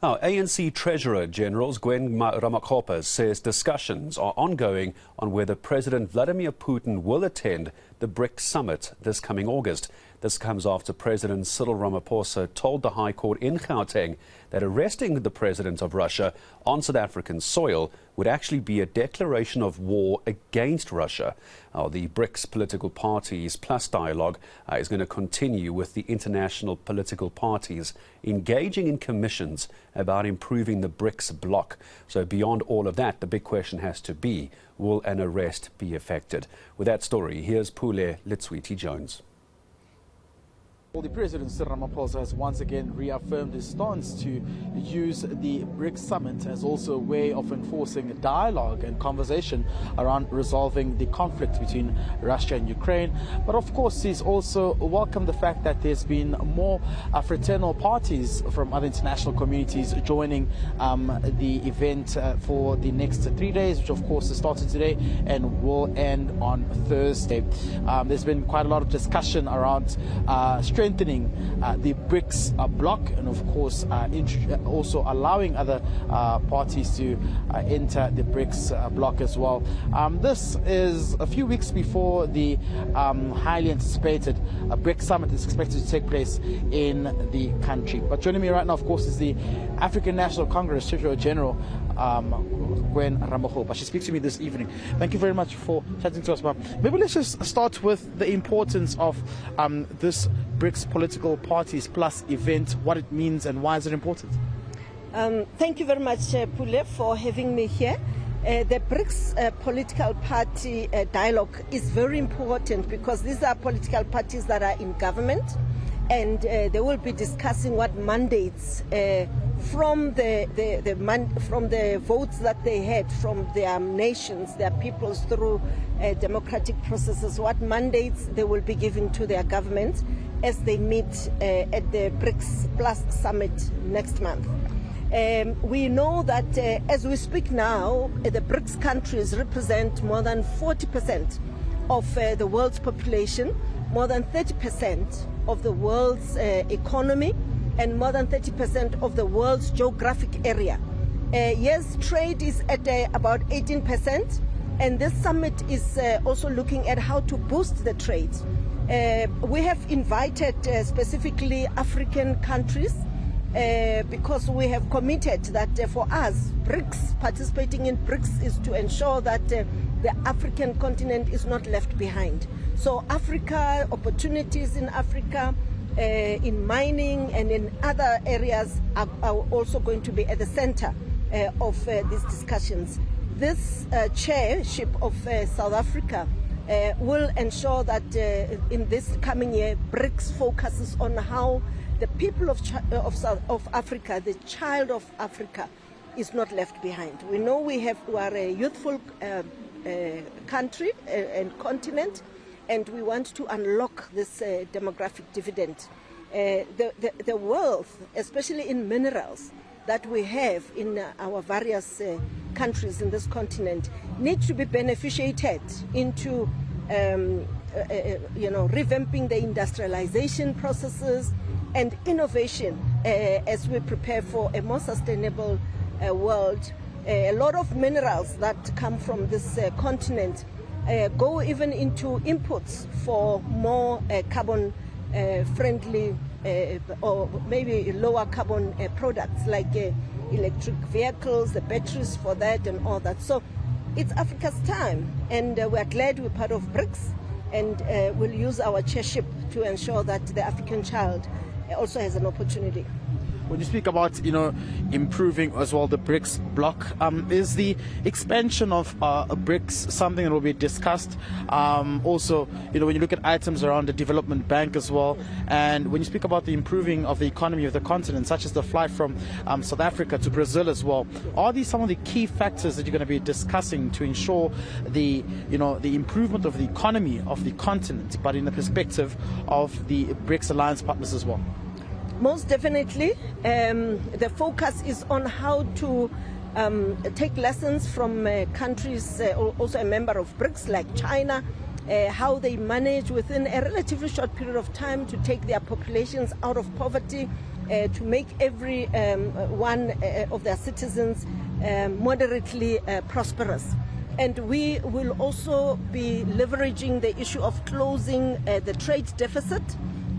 Now, ANC Treasurer General Gwen Ramokgopa says discussions are ongoing on whether President Vladimir Putin will attend the BRICS summit this coming August. This comes after President Cyril Ramaphosa told the High Court in Gauteng that arresting the President of Russia on South African soil would actually be a declaration of war against Russia. The BRICS Political Parties Plus Dialogue is going to continue with the international political parties engaging in commissions about improving the BRICS bloc. So beyond all of that, the big question has to be, will an arrest be effected? With that story, here's Pule Letshwiti-Jones. Well, the President Cyril Ramaphosa has once again reaffirmed his stance to use the BRICS summit as also a way of enforcing dialogue and conversation around resolving the conflict between Russia and Ukraine. But of course, he's also welcomed the fact that there's been more fraternal parties from other international communities joining the event for the next 3 days, which of course has started today and will end on Thursday. There's been quite a lot of discussion around strengthening the BRICS bloc, and of course also allowing other parties to enter the BRICS bloc as well. This is a few weeks before the highly anticipated BRICS summit is expected to take place in the country. But joining me right now, of course, is the African National Congress Treasurer General Gwen Ramokgopa. She speaks to me this evening. Thank you very much for chatting to us, ma'am. Maybe let's just start with the importance of this BRICS Political Parties Plus event, what it means and why is it important? Thank you very much, Pule, for having me here. The BRICS Political Party Dialogue is very important because these are political parties that are in government, and they will be discussing what mandates from the votes that they had from their nations, their peoples through democratic processes, what mandates they will be giving to their governments as they meet at the BRICS Plus Summit next month. We know that as we speak now, the BRICS countries represent more than 40% of the world's population, more than 30% of the world's economy, and more than 30% of the world's geographic area. Yes, trade is at about 18%, and this summit is also looking at how to boost the trade. We have invited specifically African countries because we have committed that for us, BRICS, participating in BRICS is to ensure that the African continent is not left behind. So Africa, opportunities in Africa, in mining and in other areas are also going to be at the center of these discussions. This chairship of South Africa will ensure that in this coming year, BRICS focuses on how the people of Africa, the child of Africa, is not left behind. We know we are a youthful country and continent, and we want to unlock this demographic dividend. The wealth, especially in minerals, that we have in our various countries in this continent need to be beneficiated into revamping the industrialization processes and innovation as we prepare for a more sustainable world. A lot of minerals that come from this continent go even into inputs for more carbon friendly or maybe lower carbon products like electric vehicles, the batteries for that and all that. So it's Africa's time, and we're glad we're part of BRICS, and we'll use our chairship to ensure that the African child also has an opportunity. When you speak about, improving as well the BRICS bloc, is the expansion of BRICS something that will be discussed? Also, when you look at items around the development bank as well, and when you speak about the improving of the economy of the continent, such as the flight from South Africa to Brazil as well, are these some of the key factors that you're going to be discussing to ensure the improvement of the economy of the continent, but in the perspective of the BRICS alliance partners as well? Most definitely. The focus is on how to take lessons from countries also a member of BRICS like China, how they manage within a relatively short period of time to take their populations out of poverty, to make every one of their citizens moderately prosperous. And we will also be leveraging the issue of closing the trade deficit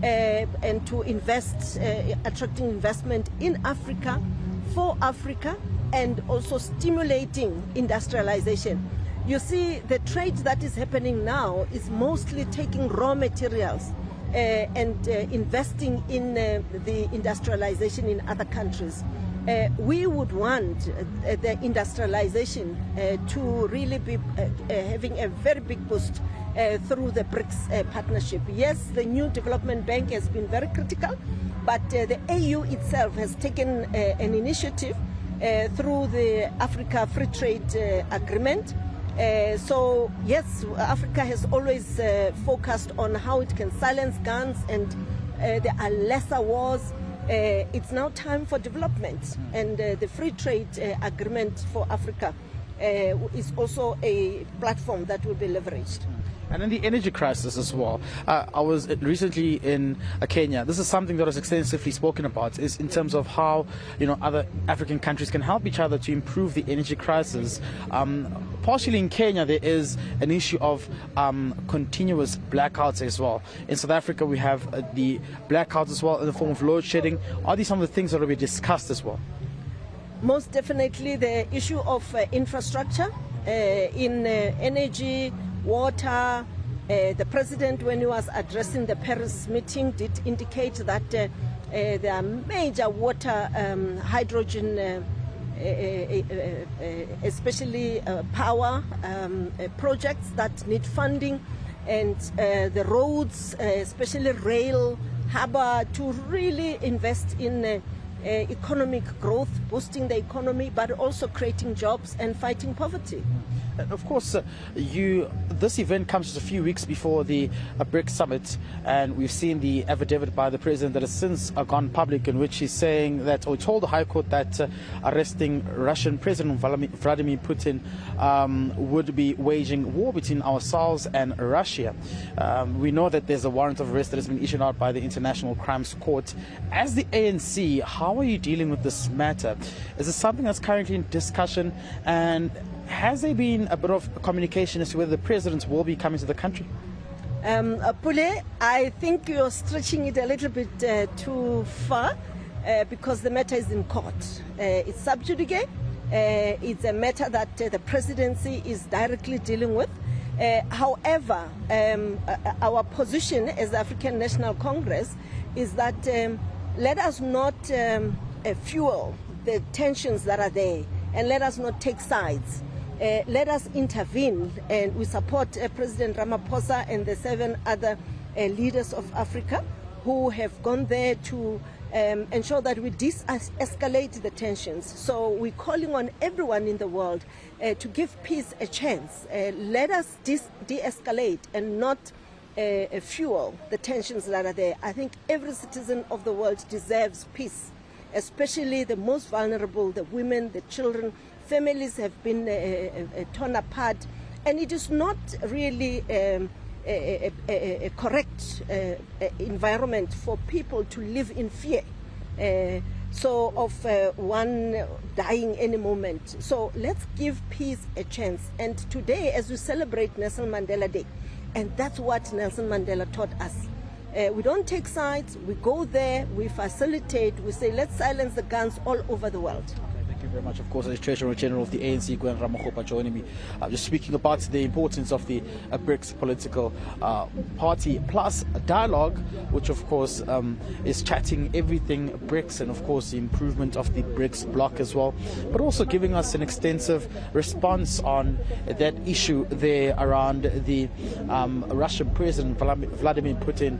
and to invest, attracting investment in Africa, for Africa, and also stimulating industrialization. You see, the trade that is happening now is mostly taking raw materials and investing in the industrialization in other countries. We would want the industrialization to really be having a very big boost through the BRICS partnership. Yes, the new development bank has been very critical, but the AU itself has taken an initiative through the Africa Free Trade Agreement. So yes, Africa has always focused on how it can silence guns and there are lesser wars. It's now time for development, and the free trade agreement for Africa is also a platform that will be leveraged. And then the energy crisis as well. I was recently in Kenya. This is something that was extensively spoken about, is in terms of how, you know, other African countries can help each other to improve the energy crisis. Partially in Kenya, there is an issue of continuous blackouts as well. In South Africa, we have the blackouts as well in the form of load shedding. Are these some of the things that will be discussed as well? Most definitely the issue of infrastructure in energy, water. The president, when he was addressing the Paris meeting, did indicate that there are major water, hydrogen, especially power projects that need funding, and the roads, especially rail, harbour, to really invest in economic growth, boosting the economy, but also creating jobs and fighting poverty. And of course, this event comes just a few weeks before the BRICS summit, and we've seen the affidavit by the president that has since gone public, in which he's saying that, or told the High Court that arresting Russian President Vladimir Putin would be waging war between ourselves and Russia. We know that there's a warrant of arrest that has been issued out by the International Crimes Court. As the ANC, how are you dealing with this matter? Is this something that's currently in discussion, and has there been a bit of communication as to whether the president will be coming to the country? Pule, I think you're stretching it a little bit too far because the matter is in court. It's sub judice. It's a matter that the presidency is directly dealing with. However, our position as the African National Congress is that let us not fuel the tensions that are there, and let us not take sides. Let us intervene, and we support President Ramokgopa and the 7 other leaders of Africa who have gone there to ensure that we de-escalate the tensions. So we're calling on everyone in the world to give peace a chance. Let us de-escalate and not fuel the tensions that are there. I think every citizen of the world deserves peace, especially the most vulnerable, the women, the children. Families have been torn apart, and it is not really a correct environment for people to live in fear. So of one dying any moment. So let's give peace a chance. And today, as we celebrate Nelson Mandela Day, and that's what Nelson Mandela taught us. We don't take sides, we go there, we facilitate, we say let's silence the guns all over the world. Thank you very much. Of course, as Treasurer General of the ANC, Gwen Ramokgopa, joining me, just speaking about the importance of the BRICS Political Party Plus Dialogue, which of course is chatting everything BRICS, and of course the improvement of the BRICS bloc as well, but also giving us an extensive response on that issue there around the Russian President Vladimir Putin.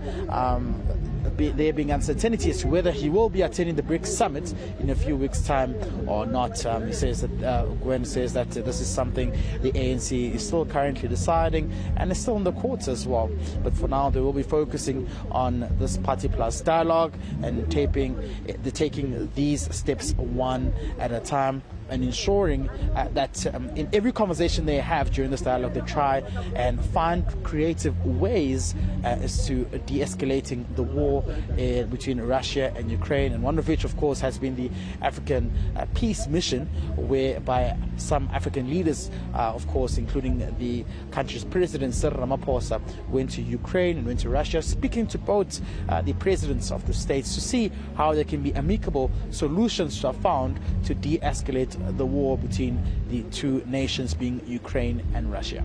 There being uncertainty as to whether he will be attending the BRICS summit in a few weeks' time or not. He says that Gwen says that this is something the ANC is still currently deciding, and it's still in the courts as well. But for now, they will be focusing on this Party Plus dialogue and taking these steps one at a time, and ensuring that in every conversation they have during this dialogue, they try and find creative ways as to de-escalating the war between Russia and Ukraine, and one of which, of course, has been the African peace mission, whereby some African leaders, of course, including the country's president, Cyril Ramaphosa, went to Ukraine and went to Russia, speaking to both the presidents of the states to see how there can be amicable solutions are found to de-escalate the war between the two nations, being Ukraine and Russia.